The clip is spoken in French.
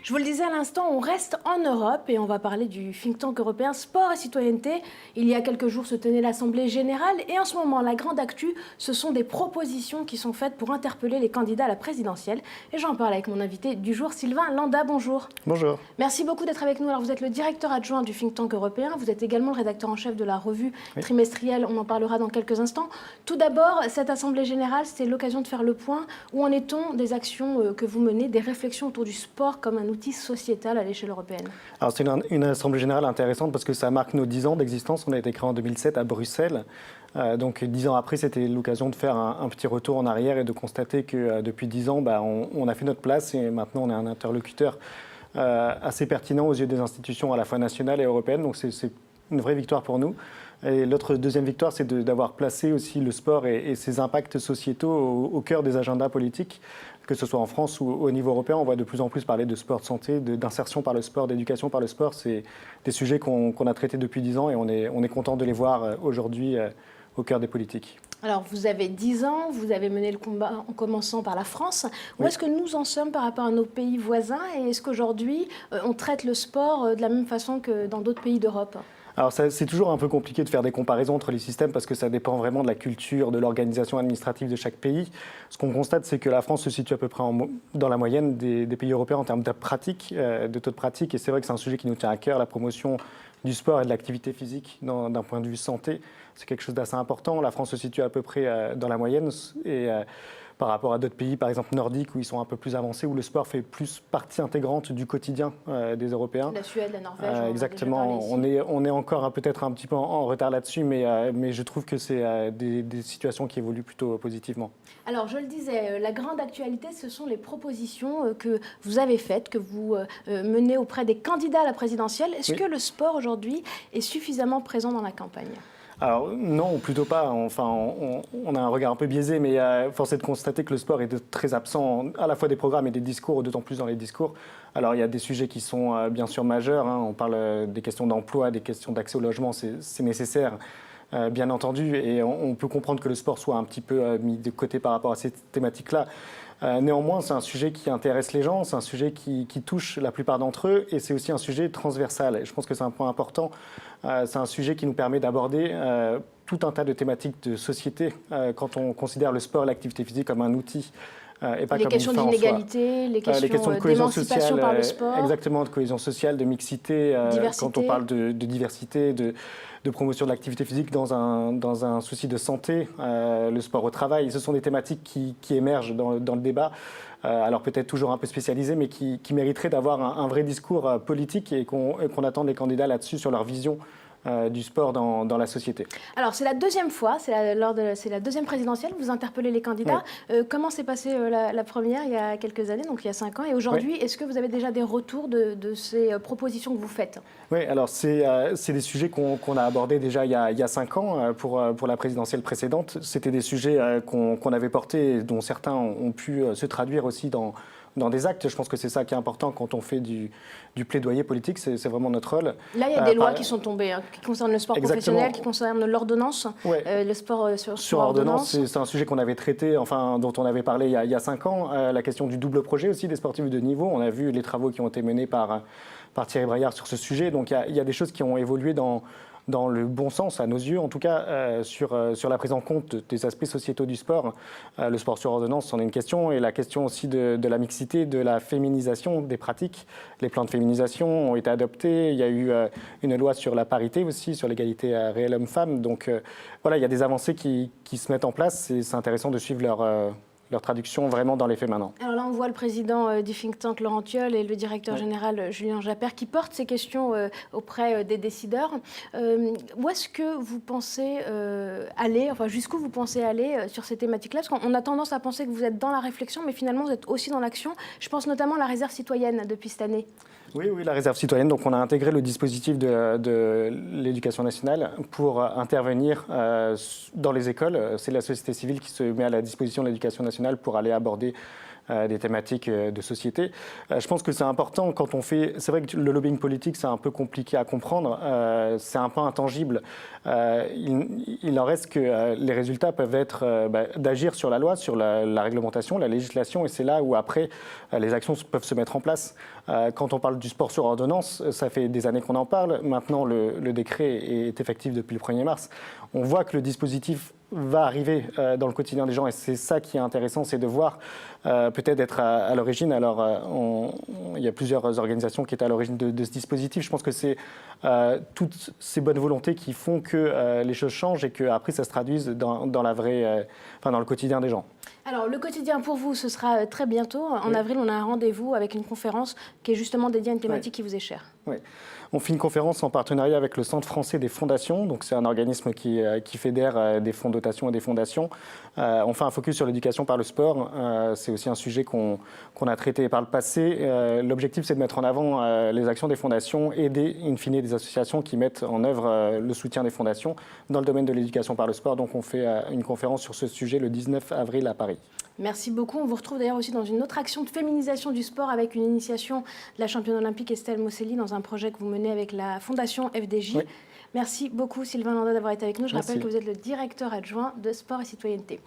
Je vous le disais à l'instant, on reste en Europe et on va parler du think tank européen Sport et Citoyenneté. Il y a quelques jours se tenait l'Assemblée générale et en ce moment, la grande actu, ce sont des propositions qui sont faites pour interpeller les candidats à la présidentielle. Et j'en parle avec mon invité du jour, Sylvain Landa. Bonjour. Bonjour. Merci beaucoup d'être avec nous. Alors, vous êtes le directeur adjoint du think tank européen. Vous êtes également le rédacteur en chef de la revue trimestrielle. On en parlera dans quelques instants. Tout d'abord, cette Assemblée générale, c'est l'occasion de faire le point. Où en est-on des actions que vous menez, des réflexions autour du sport comme un outil sociétal à l'échelle européenne? Alors c'est une assemblée générale intéressante parce que ça marque nos 10 ans d'existence. On a été créé en 2007 à Bruxelles. Donc 10 ans après, c'était l'occasion de faire un petit retour en arrière et de constater que depuis 10 ans, on a fait notre place et maintenant on est un interlocuteur assez pertinent aux yeux des institutions à la fois nationales et européennes. Donc c'est une vraie victoire pour nous. Et l'autre deuxième victoire, c'est d'avoir placé aussi le sport et ses impacts sociétaux au cœur des agendas politiques, que ce soit en France ou au niveau européen. On voit de plus en plus parler de sport de santé, d'insertion par le sport, d'éducation par le sport. C'est des sujets qu'on a traités depuis 10 ans et on est content de les voir aujourd'hui au cœur des politiques. Alors, vous avez 10 ans, vous avez mené le combat en commençant par la France. Où est-ce que nous en sommes par rapport à nos pays voisins? Et est-ce qu'aujourd'hui, on traite le sport de la même façon que dans d'autres pays d'Europe? Alors c'est toujours un peu compliqué de faire des comparaisons entre les systèmes parce que ça dépend vraiment de la culture, de l'organisation administrative de chaque pays. Ce qu'on constate, c'est que la France se situe à peu près dans la moyenne des pays européens en termes de pratique, de taux de pratique. Et c'est vrai que c'est un sujet qui nous tient à cœur, la promotion du sport et de l'activité physique d'un point de vue santé. C'est quelque chose d'assez important. La France se situe à peu près dans la moyenne et par rapport à d'autres pays, par exemple nordiques, où ils sont un peu plus avancés, où le sport fait plus partie intégrante du quotidien des Européens. La Suède, la Norvège, exactement. On est encore peut-être un petit peu en retard là-dessus, mais je trouve que c'est des situations qui évoluent plutôt positivement. Alors, je le disais, la grande actualité, ce sont les propositions que vous avez faites, que vous menez auprès des candidats à la présidentielle. Est-ce que le sport aujourd'hui est suffisamment présent dans la campagne ? Alors non, ou plutôt pas. Enfin, on a un regard un peu biaisé, mais force est de constater que le sport est très absent à la fois des programmes et des discours, d'autant plus dans les discours. Alors il y a des sujets qui sont bien sûr majeurs. On parle des questions d'emploi, des questions d'accès au logement, c'est nécessaire. Bien entendu, et on peut comprendre que le sport soit un petit peu mis de côté par rapport à ces thématiques-là. Néanmoins, c'est un sujet qui intéresse les gens, c'est un sujet qui touche la plupart d'entre eux, et c'est aussi un sujet transversal. Et je pense que c'est un point important. C'est un sujet qui nous permet d'aborder tout un tas de thématiques de société quand on considère le sport et l'activité physique comme un outil. Et pas les comme questions d'inégalité, les questions de cohésion d'émancipation sociale, par le sport. Exactement, de cohésion sociale, de mixité, quand on parle de diversité, de promotion de l'activité physique dans un souci de santé, le sport au travail. Ce sont des thématiques qui émergent dans le débat, alors peut-être toujours un peu spécialisées, mais qui mériteraient d'avoir un vrai discours politique et qu'on attend des candidats là-dessus sur leur vision du sport dans la société. Alors, c'est la deuxième fois, c'est la deuxième présidentielle, vous interpellez les candidats. Oui. Comment s'est passée la première il y a quelques années, donc il y a 5 ans, et aujourd'hui, est-ce que vous avez déjà des retours de ces propositions que vous faites? Oui, alors c'est des sujets qu'on a abordés déjà il y a 5 ans pour la présidentielle précédente. C'était des sujets qu'on avait portés, dont certains ont pu se traduire aussi dans des actes. Je pense que c'est ça qui est important quand on fait du plaidoyer politique, c'est vraiment notre rôle. Là, il y a des lois qui sont tombées, qui concernent le sport professionnel, qui concernent l'ordonnance, le sport sur ordonnance. C'est un sujet qu'on avait traité, enfin, dont on avait parlé il y a 5 ans. La question du double projet aussi des sportifs de niveau. On a vu les travaux qui ont été menés par Thierry Braillard sur ce sujet. Donc il y a des choses qui ont évolué dans le bon sens, à nos yeux, en tout cas, sur la prise en compte des aspects sociétaux du sport. Le sport sur ordonnance, c'en est une question, et la question aussi de la mixité, de la féminisation des pratiques. Les plans de féminisation ont été adoptés, il y a eu une loi sur la parité aussi, sur l'égalité réelle homme-femme. Donc voilà, il y a des avancées qui se mettent en place, et c'est intéressant de suivre leur traduction vraiment dans les faits maintenant. Alors là, on voit le président du think tank Laurent Thiol et le directeur général Julien Japert qui portent ces questions auprès des décideurs. Où est-ce que vous pensez aller, enfin jusqu'où vous pensez aller sur ces thématiques-là? Parce qu'on a tendance à penser que vous êtes dans la réflexion, mais finalement vous êtes aussi dans l'action. Je pense notamment à la réserve citoyenne depuis cette année. Oui, la réserve citoyenne. Donc, on a intégré le dispositif de l'éducation nationale pour intervenir dans les écoles. C'est la société civile qui se met à la disposition de l'éducation nationale pour aller aborder des thématiques de société. Je pense que c'est important quand on fait... C'est vrai que le lobbying politique, c'est un peu compliqué à comprendre, c'est un peu intangible. Il en reste que les résultats peuvent être d'agir sur la loi, sur la réglementation, la législation, et c'est là où après les actions peuvent se mettre en place. Quand on parle du sport sur ordonnance, ça fait des années qu'on en parle. Maintenant, le décret est effectif depuis le 1er mars. On voit que le dispositif va arriver dans le quotidien des gens, et c'est ça qui est intéressant, c'est de voir peut-être d'être à l'origine. Alors, il y a plusieurs organisations qui étaient à l'origine de ce dispositif. Je pense que c'est toutes ces bonnes volontés qui font que les choses changent et qu'après ça se traduise dans la vraie, dans le quotidien des gens. Alors, le quotidien pour vous, ce sera très bientôt. En avril, on a un rendez-vous avec une conférence qui est justement dédiée à une thématique qui vous est chère. Oui. On fait une conférence en partenariat avec le Centre français des fondations. Donc, c'est un organisme qui fédère des fonds de dotation et des fondations. On fait un focus sur l'éducation par le sport. C'est aussi un sujet qu'on a traité par le passé. L'objectif, c'est de mettre en avant les actions des fondations et in fine, des associations qui mettent en œuvre le soutien des fondations dans le domaine de l'éducation par le sport. Donc, on fait une conférence sur ce sujet le 19 avril à Paris. Merci beaucoup. On vous retrouve d'ailleurs aussi dans une autre action de féminisation du sport avec une initiation de la championne olympique Estelle Mosselli dans un projet que vous menez avec la Fondation FDJ. Oui. Merci beaucoup Sylvain Landa d'avoir été avec nous. Je rappelle que vous êtes le directeur adjoint de Sport et Citoyenneté.